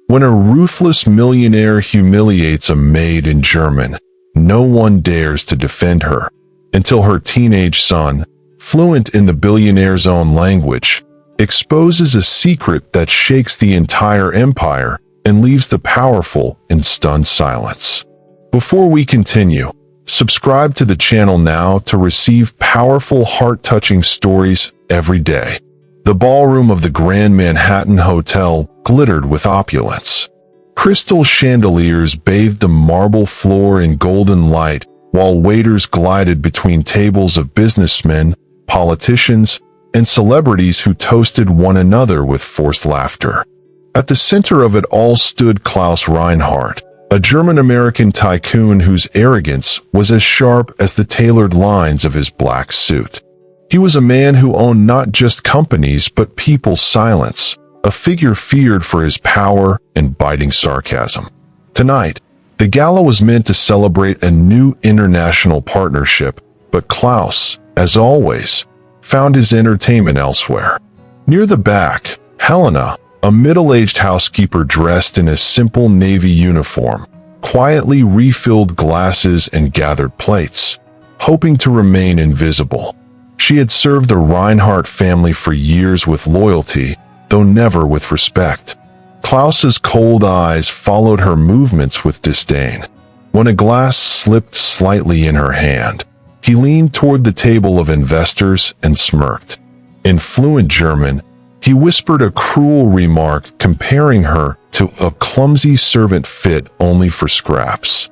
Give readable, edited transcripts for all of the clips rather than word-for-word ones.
When a ruthless millionaire humiliates a maid in German, no one dares to defend her, until her teenage son, fluent in the billionaire's own language, exposes a secret that shakes the entire empire and leaves the powerful in stunned silence. Before we continue, subscribe to the channel now to receive powerful, heart-touching stories every day. The ballroom of the Grand Manhattan Hotel glittered with opulence. Crystal chandeliers bathed the marble floor in golden light, while waiters glided between tables of businessmen, politicians, and celebrities who toasted one another with forced laughter. At the center of it all stood Klaus Reinhardt, a German-American tycoon whose arrogance was as sharp as the tailored lines of his black suit. He was a man who owned not just companies but people's silence, a figure feared for his power and biting sarcasm. Tonight, the gala was meant to celebrate a new international partnership, but Klaus, as always, found his entertainment elsewhere. Near the back, Helena, a middle-aged housekeeper dressed in a simple navy uniform, quietly refilled glasses and gathered plates, hoping to remain invisible. She had served the Reinhardt family for years with loyalty, though never with respect. Klaus's cold eyes followed her movements with disdain. When a glass slipped slightly in her hand, he leaned toward the table of investors and smirked. In fluent German, he whispered a cruel remark comparing her to a clumsy servant fit only for scraps.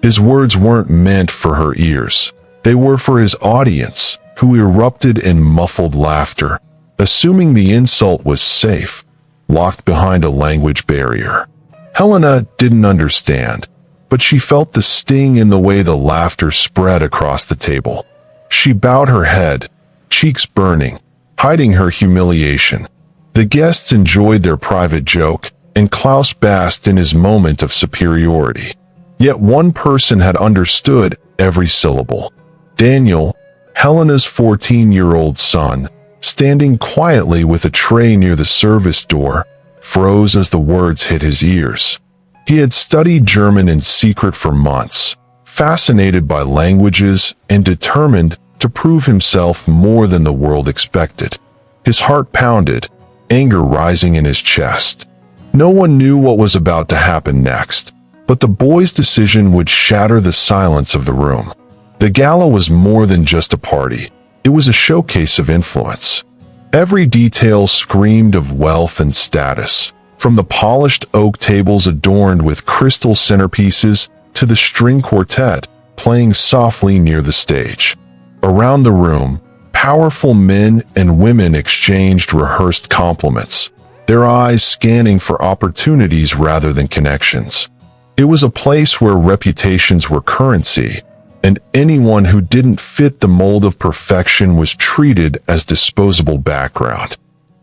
His words weren't meant for her ears. They were for his audience, who erupted in muffled laughter, assuming the insult was safe, locked behind a language barrier. Helena didn't understand, but she felt the sting in the way the laughter spread across the table. She bowed her head, cheeks burning, hiding her humiliation. The guests enjoyed their private joke, and Klaus basked in his moment of superiority. Yet one person had understood every syllable. Daniel, Helena's 14-year-old son, standing quietly with a tray near the service door, froze as the words hit his ears. He had studied German in secret for months, fascinated by languages and determined to prove himself more than the world expected. His heart pounded, anger rising in his chest. No one knew what was about to happen next, but the boy's decision would shatter the silence of the room. The gala was more than just a party. It was a showcase of influence. Every detail screamed of wealth and status, from the polished oak tables adorned with crystal centerpieces to the string quartet playing softly near the stage. Around the room, powerful men and women exchanged rehearsed compliments, their eyes scanning for opportunities rather than connections. It was a place where reputations were currency, and anyone who didn't fit the mold of perfection was treated as disposable background.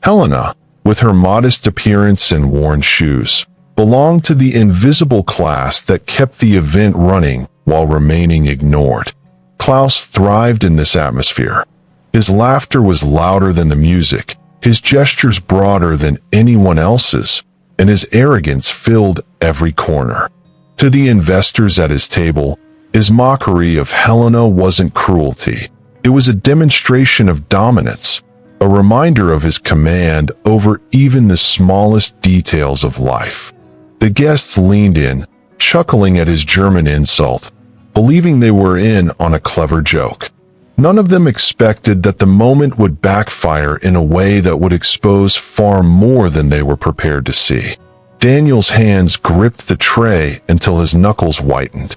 Helena, with her modest appearance and worn shoes, belonged to the invisible class that kept the event running while remaining ignored. Klaus thrived in this atmosphere. His laughter was louder than the music, his gestures broader than anyone else's, and his arrogance filled every corner. To the investors at his table, his mockery of Helena wasn't cruelty. It was a demonstration of dominance, a reminder of his command over even the smallest details of life. The guests leaned in, chuckling at his German insult, believing they were in on a clever joke. None of them expected that the moment would backfire in a way that would expose far more than they were prepared to see. Daniel's hands gripped the tray until his knuckles whitened.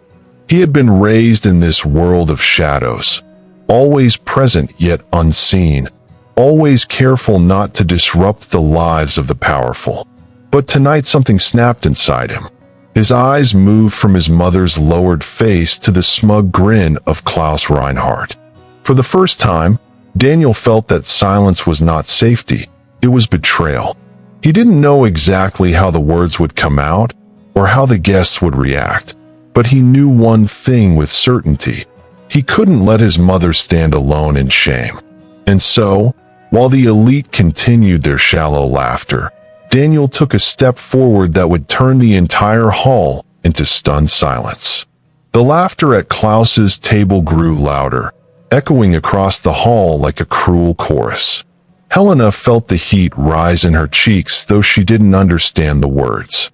He had been raised in this world of shadows, always present yet unseen, always careful not to disrupt the lives of the powerful. But tonight something snapped inside him. His eyes moved from his mother's lowered face to the smug grin of Klaus Reinhardt. For the first time, Daniel felt that silence was not safety, it was betrayal. He didn't know exactly how the words would come out or how the guests would react, but he knew one thing with certainty. He couldn't let his mother stand alone in shame. And so, while the elite continued their shallow laughter, Daniel took a step forward that would turn the entire hall into stunned silence. The laughter at Klaus's table grew louder, echoing across the hall like a cruel chorus. Helena felt the heat rise in her cheeks, though she didn't understand the words.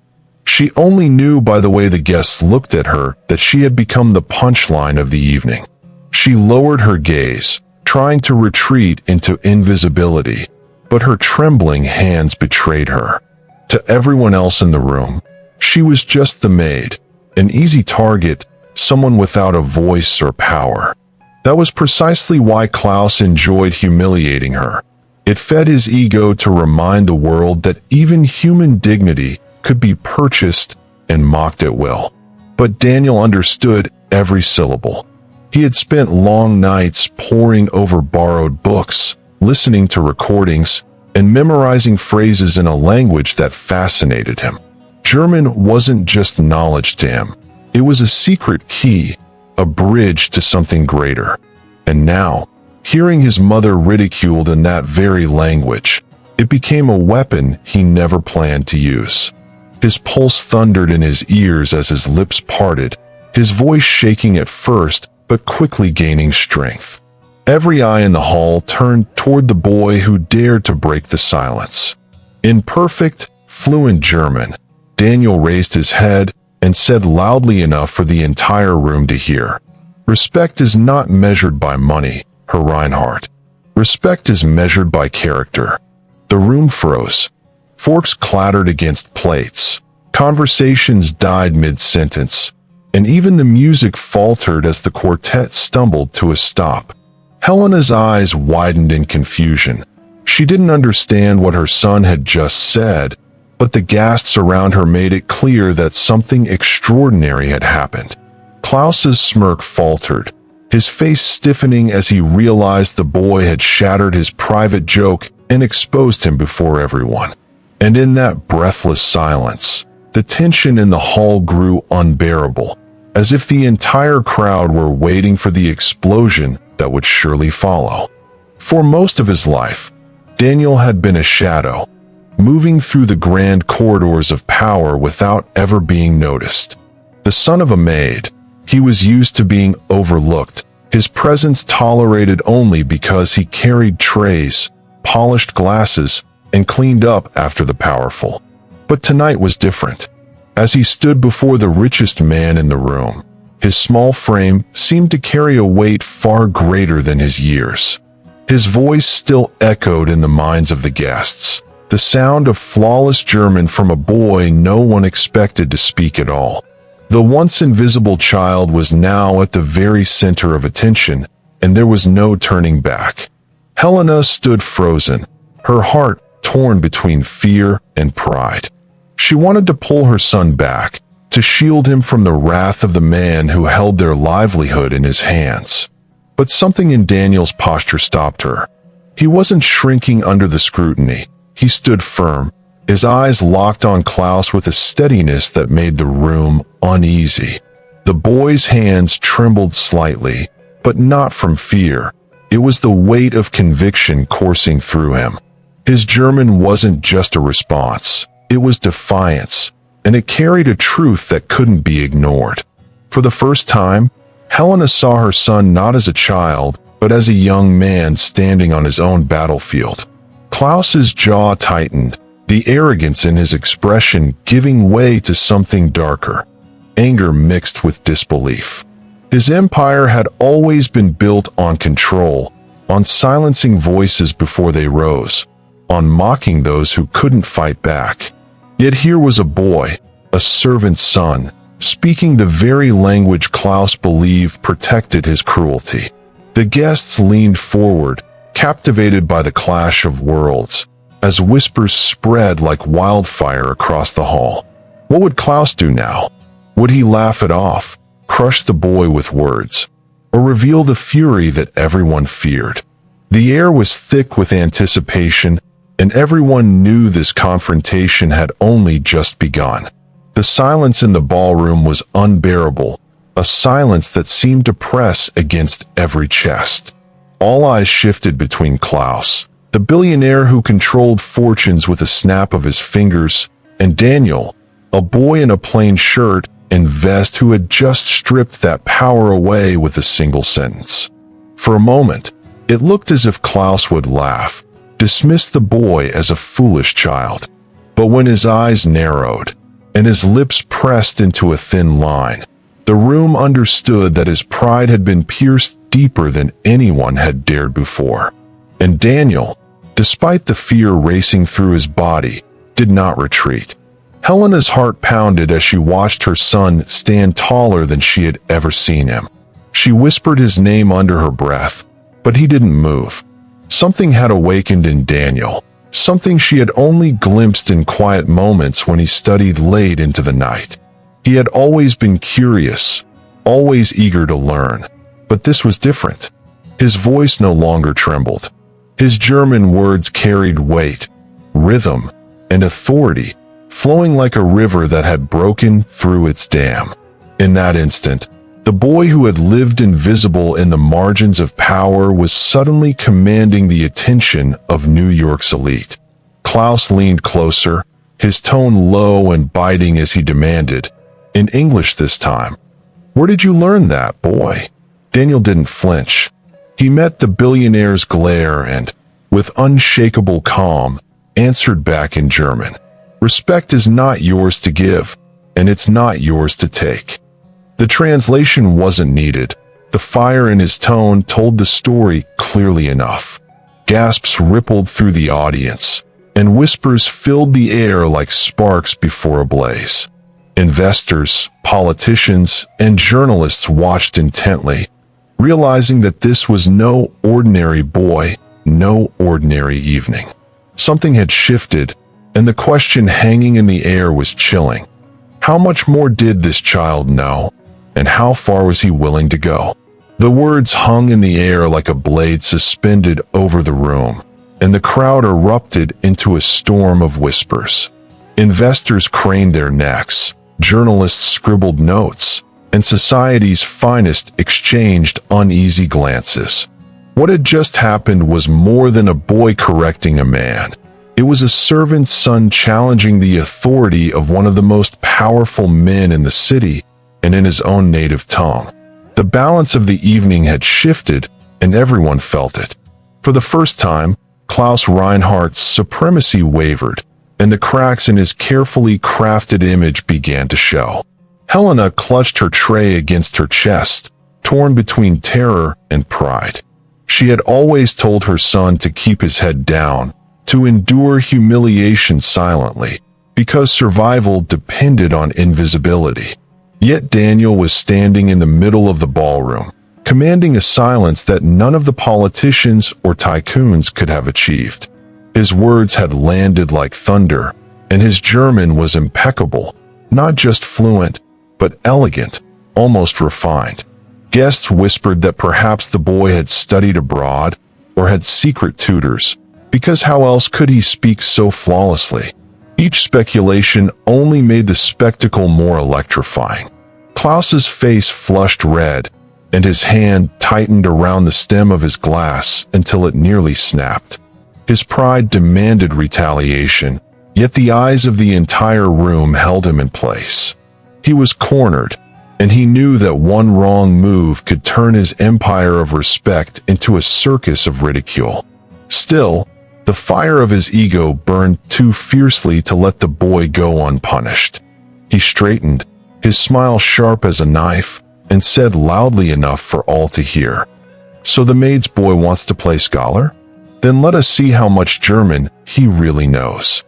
She only knew by the way the guests looked at her that she had become the punchline of the evening. She lowered her gaze, trying to retreat into invisibility, but her trembling hands betrayed her. To everyone else in the room, she was just the maid, an easy target, someone without a voice or power. That was precisely why Klaus enjoyed humiliating her. It fed his ego to remind the world that even human dignity could be purchased and mocked at will. But Daniel understood every syllable. He had spent long nights poring over borrowed books, listening to recordings, and memorizing phrases in a language that fascinated him. German wasn't just knowledge to him. It was a secret key, a bridge to something greater. And now, hearing his mother ridiculed in that very language, it became a weapon he never planned to use. His pulse thundered in his ears as his lips parted, his voice shaking at first but quickly gaining strength. Every eye in the hall turned toward the boy who dared to break the silence. In perfect, fluent German, Daniel raised his head and said loudly enough for the entire room to hear, "Respect is not measured by money, Herr Reinhardt. Respect is measured by character." The room froze. Forks clattered against plates. Conversations died mid-sentence, and even the music faltered as the quartet stumbled to a stop. Helena's eyes widened in confusion. She didn't understand what her son had just said, but the gasps around her made it clear that something extraordinary had happened. Klaus's smirk faltered, his face stiffening as he realized the boy had shattered his private joke and exposed him before everyone. And in that breathless silence, the tension in the hall grew unbearable, as if the entire crowd were waiting for the explosion that would surely follow. For most of his life, Daniel had been a shadow, moving through the grand corridors of power without ever being noticed. The son of a maid, he was used to being overlooked, his presence tolerated only because he carried trays, polished glasses, and cleaned up after the powerful. But tonight was different. As he stood before the richest man in the room, his small frame seemed to carry a weight far greater than his years. His voice still echoed in the minds of the guests, the sound of flawless German from a boy no one expected to speak at all. The once invisible child was now at the very center of attention, and there was no turning back. Helena stood frozen, her heart torn between fear and pride. She wanted to pull her son back, to shield him from the wrath of the man who held their livelihood in his hands. But something in Daniel's posture stopped her. He wasn't shrinking under the scrutiny. He stood firm, his eyes locked on Klaus with a steadiness that made the room uneasy. The boy's hands trembled slightly, but not from fear. It was the weight of conviction coursing through him. His German wasn't just a response. It was defiance, and it carried a truth that couldn't be ignored. For the first time, Helena saw her son not as a child, but as a young man standing on his own battlefield. Klaus's jaw tightened, the arrogance in his expression giving way to something darker, anger mixed with disbelief. His empire had always been built on control, on silencing voices before they rose, on mocking those who couldn't fight back. Yet here was a boy, a servant's son, speaking the very language Klaus believed protected his cruelty. The guests leaned forward, captivated by the clash of worlds, as whispers spread like wildfire across the hall. What would Klaus do now? Would he laugh it off, crush the boy with words, or reveal the fury that everyone feared? The air was thick with anticipation, and everyone knew this confrontation had only just begun. The silence in the ballroom was unbearable, a silence that seemed to press against every chest. All eyes shifted between Klaus, the billionaire who controlled fortunes with a snap of his fingers, and Daniel, a boy in a plain shirt and vest who had just stripped that power away with a single sentence. For a moment, it looked as if Klaus would laugh, dismiss the boy as a foolish child. But when his eyes narrowed and his lips pressed into a thin line, the room understood that his pride had been pierced deeper than anyone had dared before. And Daniel, despite the fear racing through his body, did not retreat. Helena's heart pounded as she watched her son stand taller than she had ever seen him. She whispered his name under her breath, but he didn't move. Something had awakened in Daniel, something she had only glimpsed in quiet moments when he studied late into the night. He had always been curious, always eager to learn, but this was different. His voice no longer trembled. His German words carried weight, rhythm, and authority, flowing like a river that had broken through its dam. In that instant, the boy who had lived invisible in the margins of power was suddenly commanding the attention of New York's elite. Klaus leaned closer, his tone low and biting as he demanded, in English this time, "Where did you learn that, boy?" Daniel didn't flinch. He met the billionaire's glare and, with unshakable calm, answered back in German, "Respect is not yours to give, and it's not yours to take." The translation wasn't needed. The fire in his tone told the story clearly enough. Gasps rippled through the audience, and whispers filled the air like sparks before a blaze. Investors, politicians, and journalists watched intently, realizing that this was no ordinary boy, no ordinary evening. Something had shifted, and the question hanging in the air was chilling. How much more did this child know, and how far was he willing to go? The words hung in the air like a blade suspended over the room, and the crowd erupted into a storm of whispers. Investors craned their necks, journalists scribbled notes, and society's finest exchanged uneasy glances. What had just happened was more than a boy correcting a man. It was a servant's son challenging the authority of one of the most powerful men in the city, and in his own native tongue. The balance of the evening had shifted, and everyone felt it. For the first time, Klaus Reinhardt's supremacy wavered, and the cracks in his carefully crafted image began to show. Helena clutched her tray against her chest, torn between terror and pride. She had always told her son to keep his head down, to endure humiliation silently, because survival depended on invisibility. Yet Daniel was standing in the middle of the ballroom, commanding a silence that none of the politicians or tycoons could have achieved. His words had landed like thunder, and his German was impeccable, not just fluent, but elegant, almost refined. Guests whispered that perhaps the boy had studied abroad or had secret tutors, because how else could he speak so flawlessly? Each speculation only made the spectacle more electrifying. Klaus's face flushed red, and his hand tightened around the stem of his glass until it nearly snapped. His pride demanded retaliation, yet the eyes of the entire room held him in place. He was cornered, and he knew that one wrong move could turn his empire of respect into a circus of ridicule. Still, the fire of his ego burned too fiercely to let the boy go unpunished. He straightened, his smile sharp as a knife, and said loudly enough for all to hear, "So the maid's boy wants to play scholar? Then let us see how much German he really knows."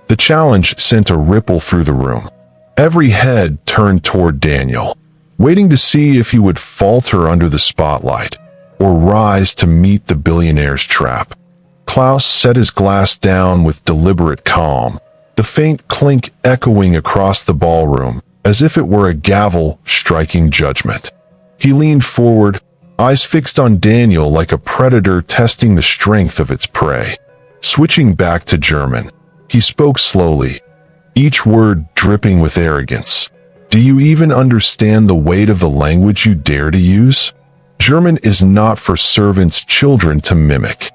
The challenge sent a ripple through the room. Every head turned toward Daniel, waiting to see if he would falter under the spotlight, or rise to meet the billionaire's trap. Klaus set his glass down with deliberate calm, the faint clink echoing across the ballroom, as if it were a gavel striking judgment. He leaned forward, eyes fixed on Daniel like a predator testing the strength of its prey. Switching back to German, he spoke slowly, each word dripping with arrogance. "Do you even understand the weight of the language you dare to use? German is not for servants' children to mimic."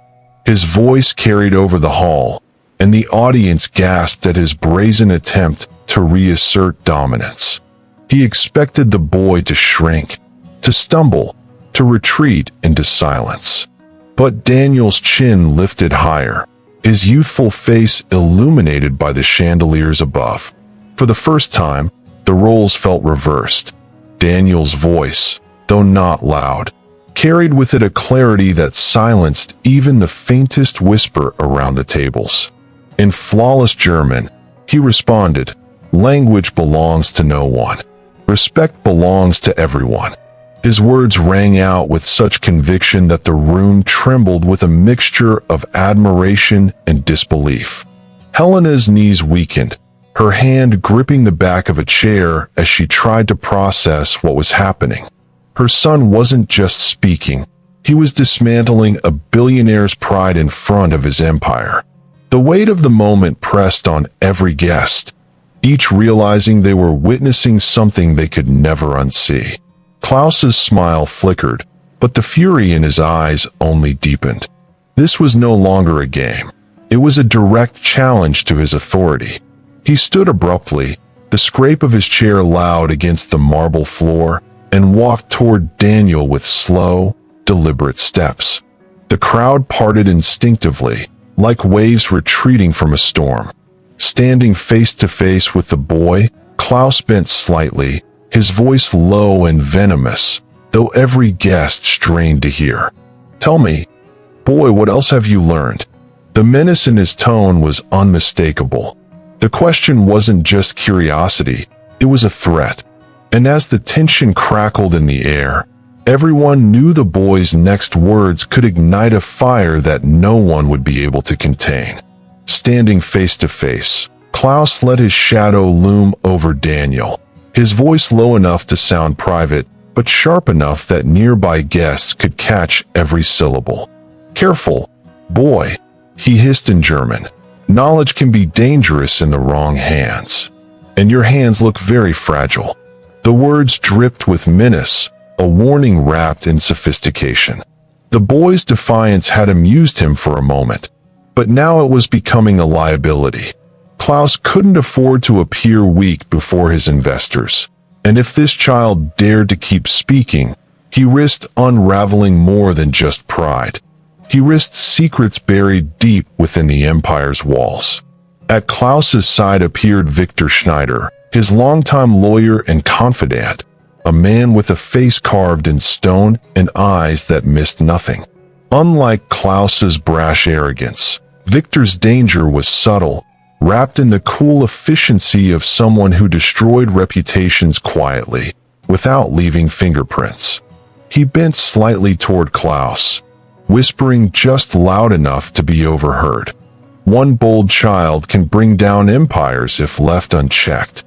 His voice carried over the hall, and the audience gasped at his brazen attempt to reassert dominance. He expected the boy to shrink, to stumble, to retreat into silence. But Daniel's chin lifted higher, his youthful face illuminated by the chandeliers above. For the first time, the roles felt reversed. Daniel's voice, though not loud, carried with it a clarity that silenced even the faintest whisper around the tables. In flawless German, he responded, "Language belongs to no one. Respect belongs to everyone." His words rang out with such conviction that the room trembled with a mixture of admiration and disbelief. Helena's knees weakened, her hand gripping the back of a chair as she tried to process what was happening. Her son wasn't just speaking, he was dismantling a billionaire's pride in front of his empire. The weight of the moment pressed on every guest, each realizing they were witnessing something they could never unsee. Klaus's smile flickered, but the fury in his eyes only deepened. This was no longer a game. It was a direct challenge to his authority. He stood abruptly, the scrape of his chair loud against the marble floor, and walked toward Daniel with slow, deliberate steps. The crowd parted instinctively, like waves retreating from a storm. Standing face to face with the boy, Klaus bent slightly, his voice low and venomous, though every guest strained to hear. "Tell me, boy, what else have you learned?" The menace in his tone was unmistakable. The question wasn't just curiosity, it was a threat. And as the tension crackled in the air, everyone knew the boy's next words could ignite a fire that no one would be able to contain. Standing face to face, Klaus let his shadow loom over Daniel, his voice low enough to sound private, but sharp enough that nearby guests could catch every syllable. "Careful, boy," he hissed in German. "Knowledge can be dangerous in the wrong hands. And your hands look very fragile." The words dripped with menace, a warning wrapped in sophistication. The boy's defiance had amused him for a moment, but now it was becoming a liability. Klaus couldn't afford to appear weak before his investors, and if this child dared to keep speaking, he risked unraveling more than just pride. He risked secrets buried deep within the empire's walls. At Klaus's side appeared Victor Schneider, his longtime lawyer and confidant, a man with a face carved in stone and eyes that missed nothing. Unlike Klaus's brash arrogance, Victor's danger was subtle, wrapped in the cool efficiency of someone who destroyed reputations quietly, without leaving fingerprints. He bent slightly toward Klaus, whispering just loud enough to be overheard. One bold child can bring down empires if left unchecked.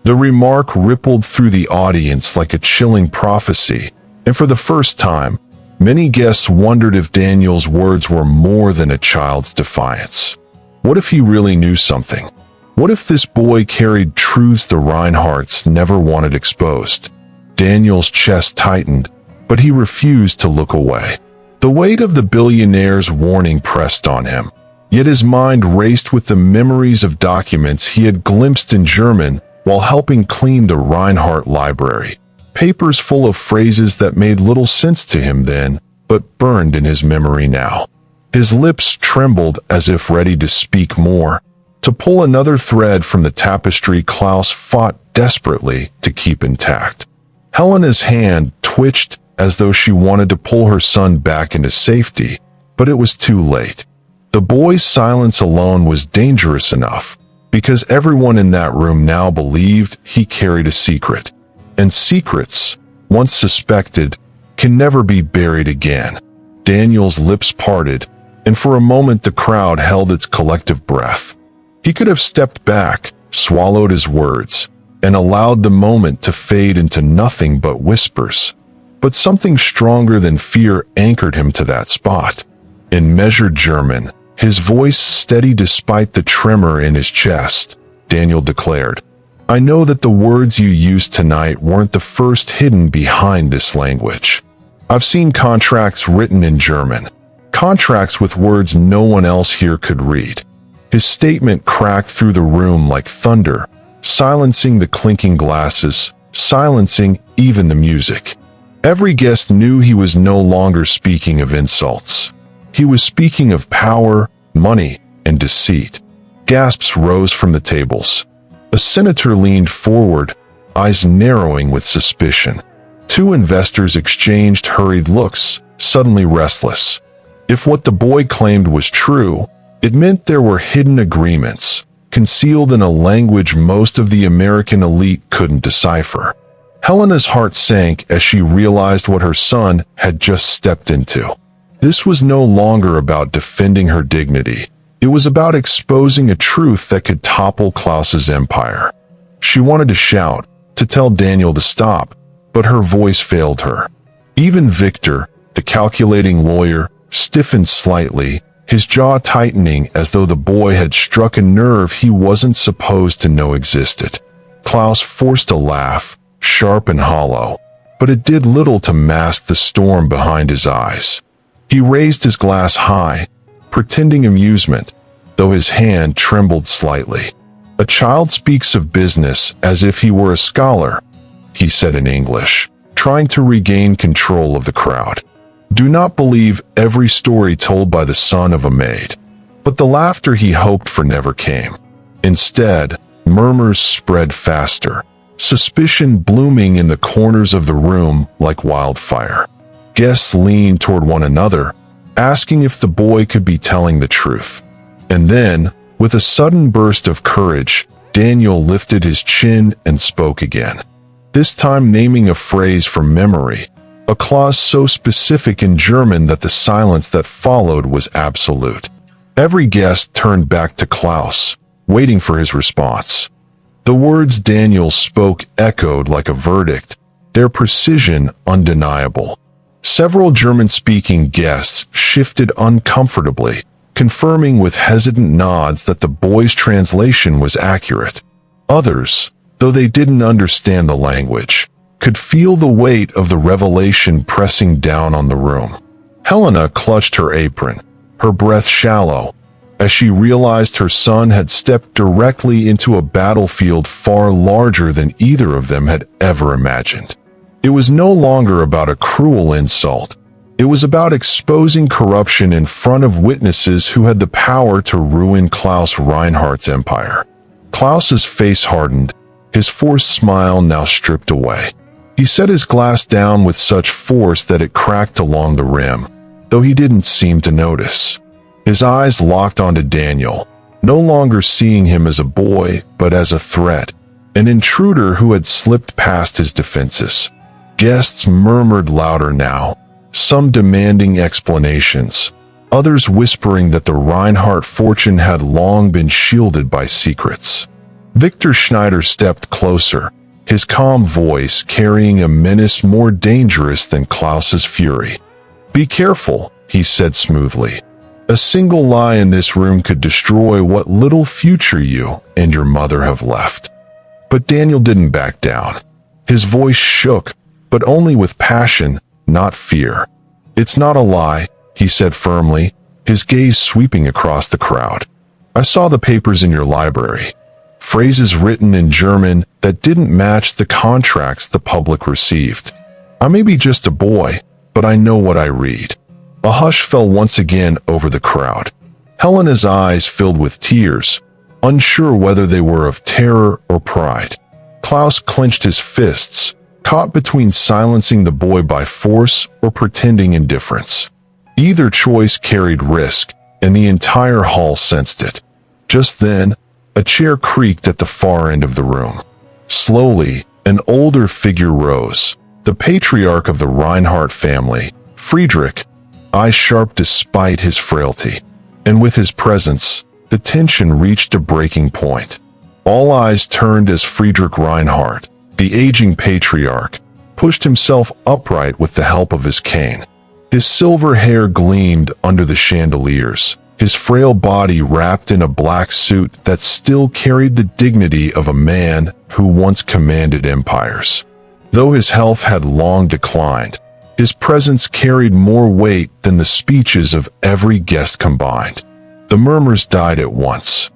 The remark rippled through the audience like a chilling prophecy, and for the first time, many guests wondered if Daniel's words were more than a child's defiance. What if he really knew something? What if this boy carried truths the Reinhardts never wanted exposed? Daniel's chest tightened, but he refused to look away. The weight of the billionaire's warning pressed on him, yet his mind raced with the memories of documents he had glimpsed in German while helping clean the Reinhardt library. Papers full of phrases that made little sense to him then, but burned in his memory now. His lips trembled as if ready to speak more, to pull another thread from the tapestry Klaus fought desperately to keep intact. Helena's hand twitched as though she wanted to pull her son back into safety, but it was too late. The boy's silence alone was dangerous enough, because everyone in that room now believed he carried a secret. And secrets, once suspected, can never be buried again. Daniel's lips parted, and for a moment the crowd held its collective breath. He could have stepped back, swallowed his words, and allowed the moment to fade into nothing but whispers. But something stronger than fear anchored him to that spot. In measured German, his voice steady despite the tremor in his chest, Daniel declared, "I know that the words you used tonight weren't the first hidden behind this language. I've seen contracts written in German, Contracts with words no one else here could read. His statement cracked through the room like thunder, silencing the clinking glasses, silencing even the music. Every guest knew he was no longer speaking of insults. He was speaking of power, money, and deceit. Gasps rose from the tables. A senator leaned forward, eyes narrowing with suspicion. Two investors exchanged hurried looks, suddenly restless. If what the boy claimed was true, it meant there were hidden agreements, concealed in a language most of the American elite couldn't decipher. Helena's heart sank as she realized what her son had just stepped into. This was no longer about defending her dignity. It was about exposing a truth that could topple Klaus's empire. She wanted to shout, to tell Daniel to stop, but her voice failed her. Even Victor, the calculating lawyer, stiffened slightly, his jaw tightening as though the boy had struck a nerve he wasn't supposed to know existed. Klaus forced a laugh, sharp and hollow, but it did little to mask the storm behind his eyes. He raised his glass high, pretending amusement, though his hand trembled slightly. "A child speaks of business as if he were a scholar," he said in English, trying to regain control of the crowd. "Do not believe every story told by the son of a maid." But the laughter he hoped for never came. Instead, murmurs spread faster, suspicion blooming in the corners of the room like wildfire. Guests leaned toward one another, asking if the boy could be telling the truth. And then, with a sudden burst of courage, Daniel lifted his chin and spoke again. This time naming a phrase from memory, a clause so specific in German that the silence that followed was absolute. Every guest turned back to Klaus, waiting for his response. The words Daniel spoke echoed like a verdict, their precision undeniable. Several German-speaking guests shifted uncomfortably, confirming with hesitant nods that the boy's translation was accurate. Others, though they didn't understand the language, could feel the weight of the revelation pressing down on the room. Helena clutched her apron, her breath shallow, as she realized her son had stepped directly into a battlefield far larger than either of them had ever imagined. It was no longer about a cruel insult. It was about exposing corruption in front of witnesses who had the power to ruin Klaus Reinhardt's empire. Klaus's face hardened, his forced smile now stripped away. He set his glass down with such force that it cracked along the rim, though he didn't seem to notice. His eyes locked onto Daniel, no longer seeing him as a boy, but as a threat, an intruder who had slipped past his defenses. Guests murmured louder now, some demanding explanations, others whispering that the Reinhardt fortune had long been shielded by secrets. Victor Schneider stepped closer, his calm voice carrying a menace more dangerous than Klaus's fury. "Be careful," he said smoothly. "A single lie in this room could destroy what little future you and your mother have left." But Daniel didn't back down. His voice shook, but only with passion, not fear. "It's not a lie," he said firmly, his gaze sweeping across the crowd. "I saw the papers in your library. Phrases written in German that didn't match the contracts the public received. I may be just a boy, but I know what I read." A hush fell once again over the crowd. Helena's eyes filled with tears, unsure whether they were of terror or pride. Klaus clenched his fists, caught between silencing the boy by force or pretending indifference. Either choice carried risk, and the entire hall sensed it. Just then, a chair creaked at the far end of the room. Slowly, an older figure rose, the patriarch of the Reinhardt family, Friedrich, eyes sharp despite his frailty. And with his presence, the tension reached a breaking point. All eyes turned as Friedrich Reinhardt, the aging patriarch, pushed himself upright with the help of his cane. His silver hair gleamed under the chandeliers, his frail body wrapped in a black suit that still carried the dignity of a man who once commanded empires. Though his health had long declined, His presence carried more weight than the speeches of every guest combined. The murmurs died at once.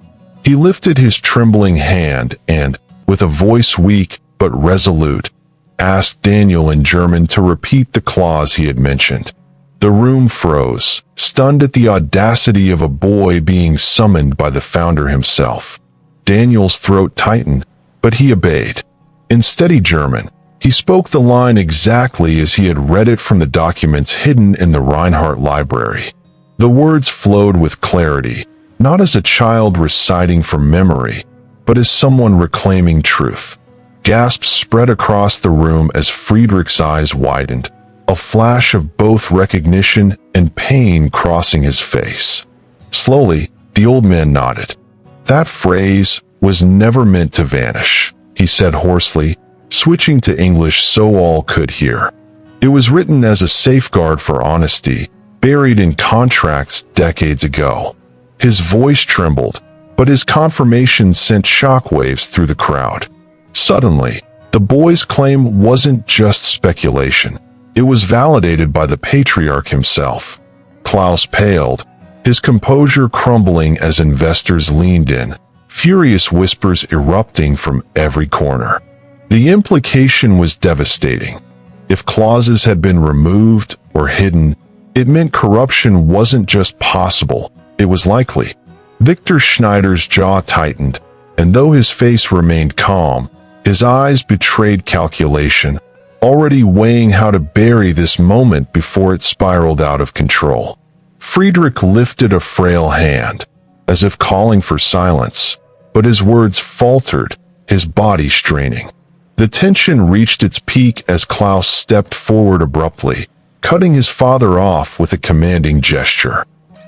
He lifted his trembling hand and, with a voice weak but resolute, asked Daniel in German to repeat the clause he had mentioned. The room froze, stunned at the audacity of a boy being summoned by the founder himself. Daniel's throat tightened, but he obeyed. In steady German, he spoke the line exactly as he had read it from the documents hidden in the Reinhardt library. The words flowed with clarity, not as a child reciting from memory, but as someone reclaiming truth. Gasps spread across the room as Friedrich's eyes widened, a flash of both recognition and pain crossing his face. Slowly, the old man nodded. "That phrase was never meant to vanish," he said hoarsely, switching to English so all could hear. "It was written as a safeguard for honesty, buried in contracts decades ago." His voice trembled, but his confirmation sent shockwaves through the crowd. Suddenly, the boy's claim wasn't just speculation. It was validated by the patriarch himself. Klaus paled, his composure crumbling as investors leaned in, furious whispers erupting from every corner. The implication was devastating. If clauses had been removed or hidden, it meant corruption wasn't just possible, it was likely. Victor Schneider's jaw tightened, and though his face remained calm, his eyes betrayed calculation, already weighing how to bury this moment before it spiraled out of control. Friedrich lifted a frail hand, as if calling for silence, but his words faltered, his body straining. The tension reached its peak as Klaus stepped forward abruptly, cutting his father off with a commanding gesture.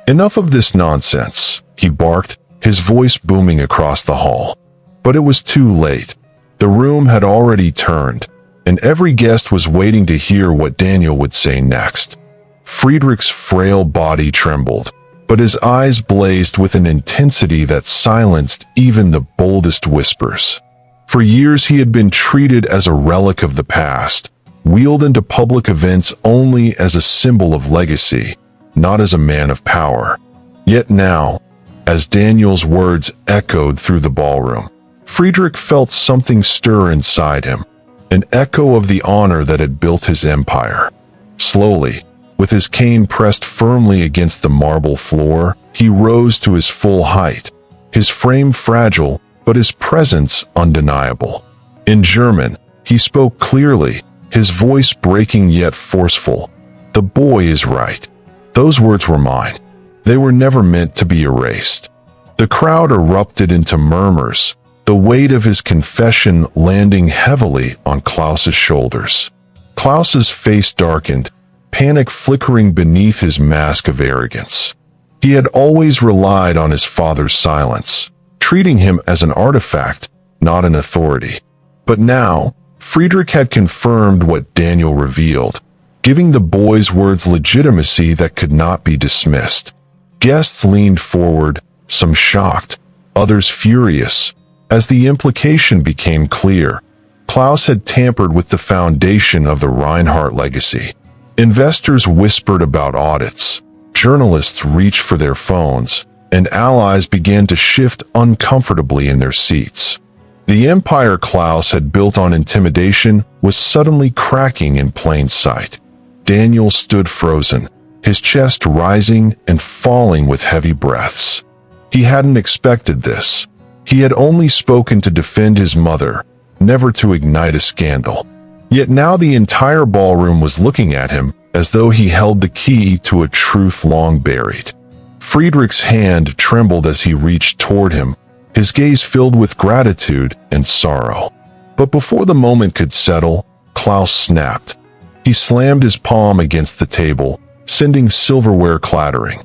"Enough of this nonsense," he barked, his voice booming across the hall. But it was too late. The room had already turned, and every guest was waiting to hear what Daniel would say next. Friedrich's frail body trembled, but his eyes blazed with an intensity that silenced even the boldest whispers. For years he had been treated as a relic of the past, wheeled into public events only as a symbol of legacy, not as a man of power. Yet now, as Daniel's words echoed through the ballroom, Friedrich felt something stir inside him, an echo of the honor that had built his empire. Slowly, with his cane pressed firmly against the marble floor, he rose to his full height, his frame fragile, but his presence undeniable. In German, he spoke clearly, his voice breaking yet forceful. "The boy is right. Those words were mine. They were never meant to be erased." The crowd erupted into murmurs, the weight of his confession landing heavily on Klaus's shoulders. Klaus's face darkened, panic flickering beneath his mask of arrogance. He had always relied on his father's silence, treating him as an artifact, not an authority. But now, Friedrich had confirmed what Daniel revealed, giving the boy's words legitimacy that could not be dismissed. Guests leaned forward, some shocked, others furious, as the implication became clear. Klaus had tampered with the foundation of the Reinhardt legacy. Investors whispered about audits, journalists reached for their phones, and allies began to shift uncomfortably in their seats. The empire Klaus had built on intimidation was suddenly cracking in plain sight. Daniel stood frozen, his chest rising and falling with heavy breaths. He hadn't expected this. He had only spoken to defend his mother, never to ignite a scandal. Yet now the entire ballroom was looking at him as though he held the key to a truth long buried. Friedrich's hand trembled as he reached toward him, his gaze filled with gratitude and sorrow. But before the moment could settle, Klaus snapped. He slammed his palm against the table, sending silverware clattering.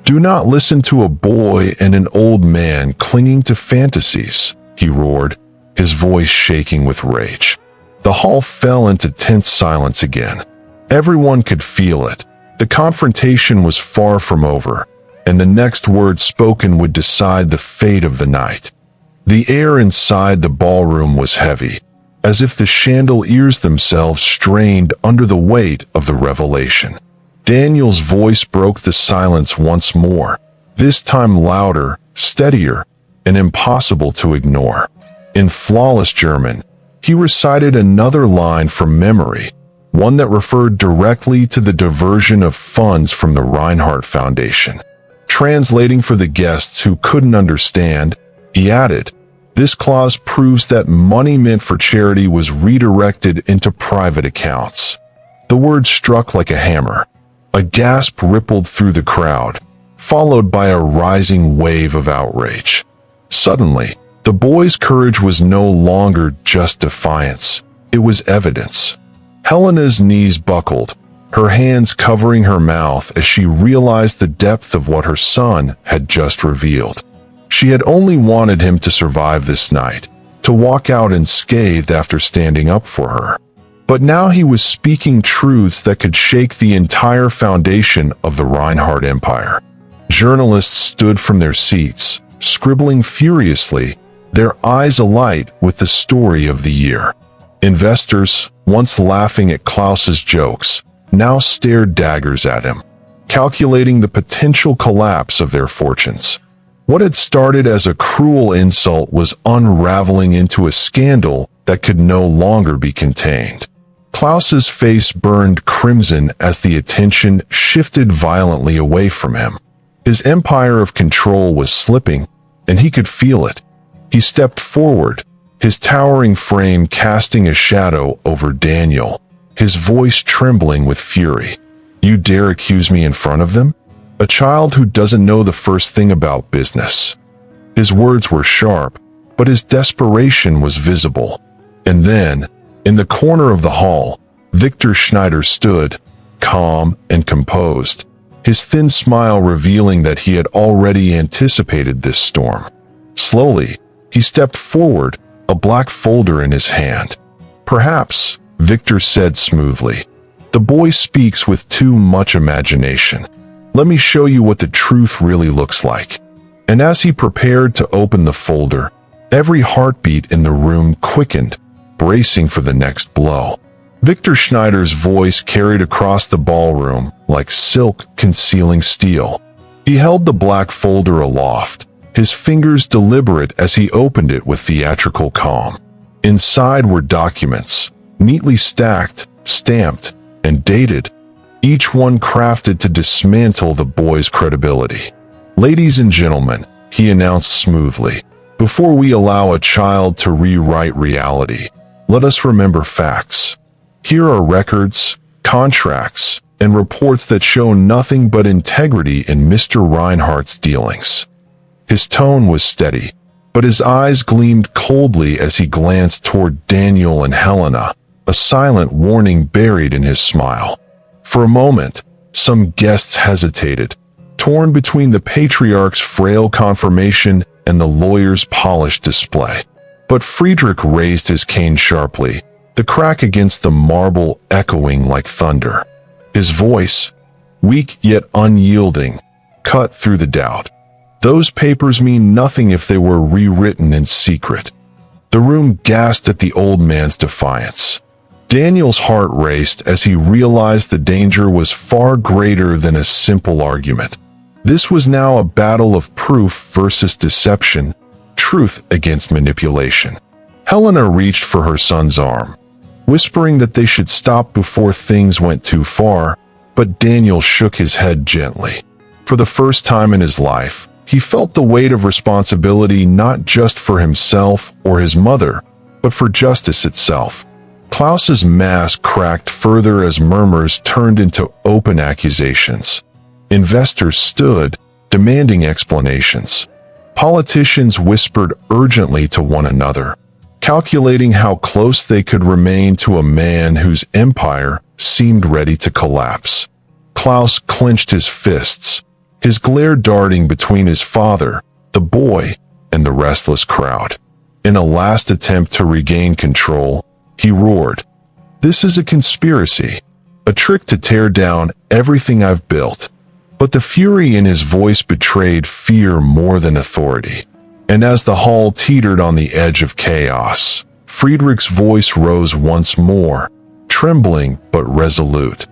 "Do not listen to a boy and an old man clinging to fantasies," he roared, his voice shaking with rage. The hall fell into tense silence again. Everyone could feel it. The confrontation was far from over, and the next word spoken would decide the fate of the night. The air inside the ballroom was heavy, as if the chandeliers themselves strained under the weight of the revelation. Daniel's voice broke the silence once more, this time louder, steadier, and impossible to ignore. In flawless German, he recited another line from memory, one that referred directly to the diversion of funds from the Reinhardt Foundation. Translating for the guests who couldn't understand, he added, "This clause proves that money meant for charity was redirected into private accounts." The word struck like a hammer. A gasp rippled through the crowd, followed by a rising wave of outrage. Suddenly, the boy's courage was no longer just defiance, it was evidence. Helena's knees buckled, her hands covering her mouth as she realized the depth of what her son had just revealed. She had only wanted him to survive this night, to walk out unscathed after standing up for her. But now he was speaking truths that could shake the entire foundation of the Reinhardt Empire. Journalists stood from their seats, scribbling furiously, their eyes alight with the story of the year. Investors, once laughing at Klaus's jokes, now stared daggers at him, calculating the potential collapse of their fortunes. What had started as a cruel insult was unraveling into a scandal that could no longer be contained. Klaus's face burned crimson as the attention shifted violently away from him. His empire of control was slipping, and he could feel it. He stepped forward, his towering frame casting a shadow over Daniel, his voice trembling with fury. "You dare accuse me in front of them? A child who doesn't know the first thing about business." His words were sharp, but his desperation was visible. And then, in the corner of the hall, Victor Schneider stood, calm and composed, his thin smile revealing that he had already anticipated this storm. Slowly, he stepped forward, a black folder in his hand. "Perhaps," Victor said smoothly, "the boy speaks with too much imagination. Let me show you what the truth really looks like." And as he prepared to open the folder, every heartbeat in the room quickened, bracing for the next blow. Victor Schneider's voice carried across the ballroom like silk concealing steel. He held the black folder aloft, his fingers deliberate as he opened it with theatrical calm. Inside were documents, neatly stacked, stamped, and dated, each one crafted to dismantle the boy's credibility. "Ladies and gentlemen," he announced smoothly, "before we allow a child to rewrite reality, let us remember facts. Here are records, contracts, and reports that show nothing but integrity in Mr. Reinhardt's dealings." His tone was steady, but his eyes gleamed coldly as he glanced toward Daniel and Helena, a silent warning buried in his smile. For a moment, some guests hesitated, torn between the patriarch's frail confirmation and the lawyer's polished display. But Friedrich raised his cane sharply, the crack against the marble echoing like thunder. His voice, weak yet unyielding, cut through the doubt. "Those papers mean nothing if they were rewritten in secret." The room gasped at the old man's defiance. Daniel's heart raced as he realized the danger was far greater than a simple argument. This was now a battle of proof versus deception, truth against manipulation. Helena reached for her son's arm, whispering that they should stop before things went too far, but Daniel shook his head gently. For the first time in his life, he felt the weight of responsibility not just for himself or his mother, but for justice itself. Klaus's mask cracked further as murmurs turned into open accusations. Investors stood, demanding explanations. Politicians whispered urgently to one another, calculating how close they could remain to a man whose empire seemed ready to collapse. Klaus clenched his fists, his glare darting between his father, the boy, and the restless crowd. In a last attempt to regain control, he roared, "This is a conspiracy, a trick to tear down everything I've built." But the fury in his voice betrayed fear more than authority. And as the hall teetered on the edge of chaos, Friedrich's voice rose once more, trembling but resolute.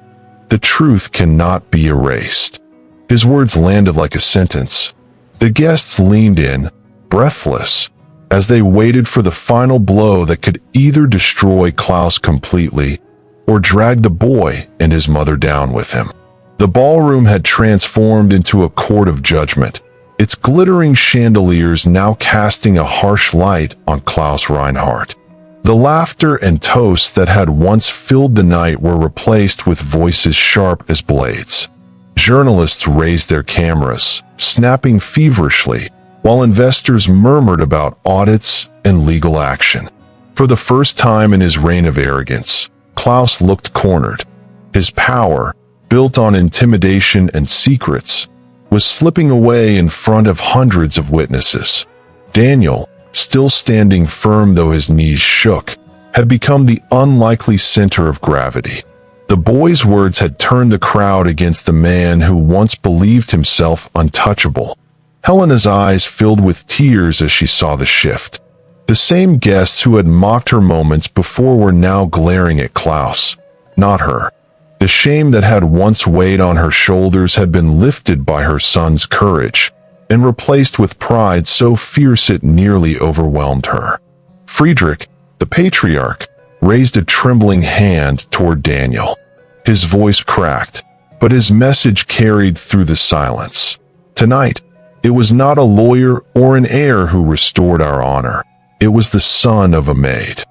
The truth cannot be erased. His words landed like a sentence. The guests leaned in, breathless, as they waited for the final blow that could either destroy Klaus completely or drag the boy and his mother down with him. The ballroom had transformed into a court of judgment, its glittering chandeliers now casting a harsh light on Klaus Reinhardt. The laughter and toasts that had once filled the night were replaced with voices sharp as blades. Journalists raised their cameras, snapping feverishly, while investors murmured about audits and legal action. For the first time in his reign of arrogance, Klaus looked cornered. His power, built on intimidation and secrets, was slipping away in front of hundreds of witnesses. Daniel, still standing firm though his knees shook, had become the unlikely center of gravity. The boy's words had turned the crowd against the man who once believed himself untouchable. Helena's eyes filled with tears as she saw the shift. The same guests who had mocked her moments before were now glaring at Klaus, not her. The shame that had once weighed on her shoulders had been lifted by her son's courage and replaced with pride so fierce it nearly overwhelmed her. Friedrich, the patriarch, raised a trembling hand toward Daniel. His voice cracked, but his message carried through the silence. Tonight, it was not a lawyer or an heir who restored our honor. It was the son of a maid.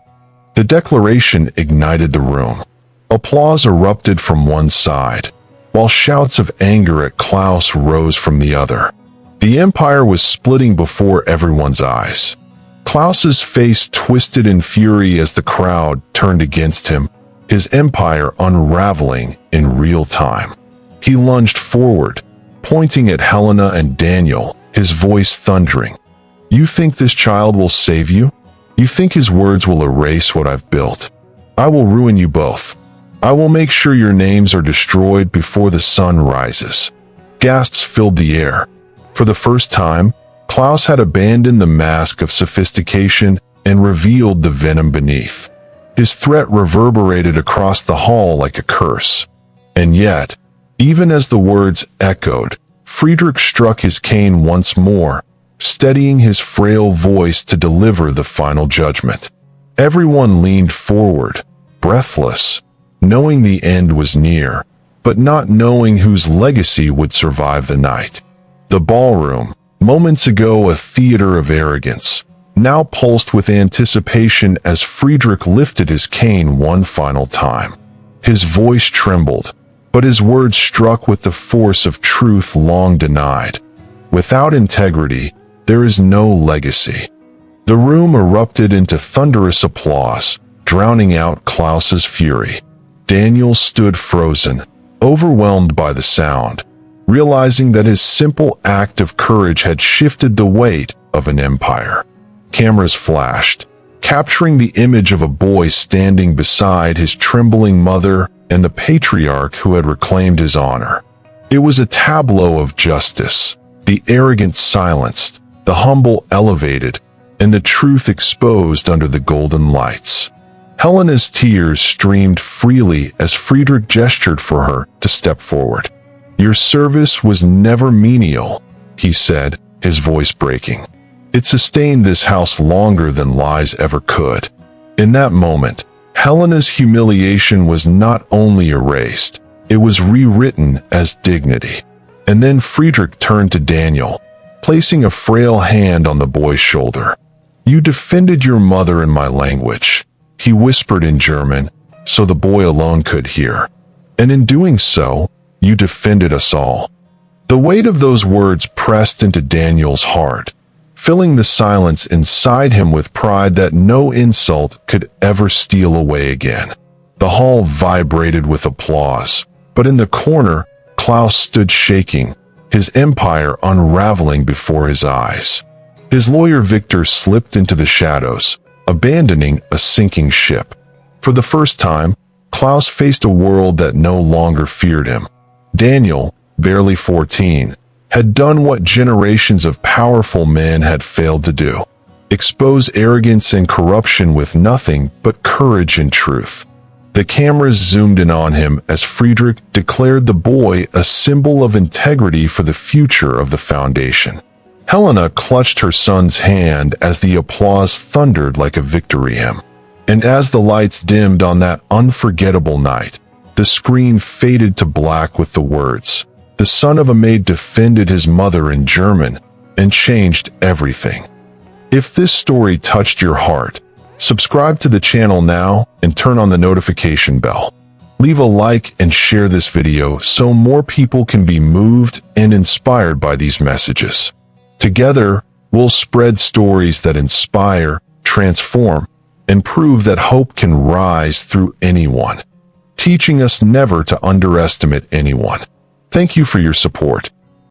The declaration ignited the room. Applause erupted from one side, while shouts of anger at Klaus rose from the other. The empire was splitting before everyone's eyes. Klaus's face twisted in fury as the crowd turned against him, his empire unraveling in real time. He lunged forward, pointing at Helena and Daniel, his voice thundering. "You think this child will save you? You think his words will erase what I've built? I will ruin you both. I will make sure your names are destroyed before the sun rises." Gasps filled the air. For the first time, Klaus had abandoned the mask of sophistication and revealed the venom beneath. His threat reverberated across the hall like a curse. And yet, even as the words echoed, Friedrich struck his cane once more, steadying his frail voice to deliver the final judgment. Everyone leaned forward, breathless, knowing the end was near, but not knowing whose legacy would survive the night. The ballroom, moments ago a theater of arrogance, now pulsed with anticipation as Friedrich lifted his cane one final time. His voice trembled, but his words struck with the force of truth long denied. Without integrity, there is no legacy. The room erupted into thunderous applause, drowning out Klaus's fury. Daniel stood frozen, overwhelmed by the sound, realizing that his simple act of courage had shifted the weight of an empire. Cameras flashed, capturing the image of a boy standing beside his trembling mother and the patriarch who had reclaimed his honor. It was a tableau of justice, the arrogant silenced, the humble elevated, and the truth exposed under the golden lights. Helena's tears streamed freely as Friedrich gestured for her to step forward. "Your service was never menial," he said, his voice breaking. "It sustained this house longer than lies ever could." In that moment, Helena's humiliation was not only erased, it was rewritten as dignity. And then Friedrich turned to Daniel, placing a frail hand on the boy's shoulder. "You defended your mother in my language," he whispered in German, so the boy alone could hear. "And in doing so, you defended us all." The weight of those words pressed into Daniel's heart, filling the silence inside him with pride that no insult could ever steal away again. The hall vibrated with applause, but in the corner, Klaus stood shaking, his empire unraveling before his eyes. His lawyer Victor slipped into the shadows, abandoning a sinking ship. For the first time, Klaus faced a world that no longer feared him. Daniel, barely 14, had done what generations of powerful men had failed to do. expose arrogance and corruption with nothing but courage and truth. The cameras zoomed in on him as Friedrich declared the boy a symbol of integrity for the future of the foundation. Helena clutched her son's hand as the applause thundered like a victory hymn. And as the lights dimmed on that unforgettable night, the screen faded to black with the words, "The son of a maid defended his mother" in German, and changed everything. If this story touched your heart, subscribe to the channel now and turn on the notification bell. Leave a like and share this video so more people can be moved and inspired by these messages. Together, we'll spread stories that inspire, transform, and prove that hope can rise through anyone, teaching us never to underestimate anyone. Thank you for your support.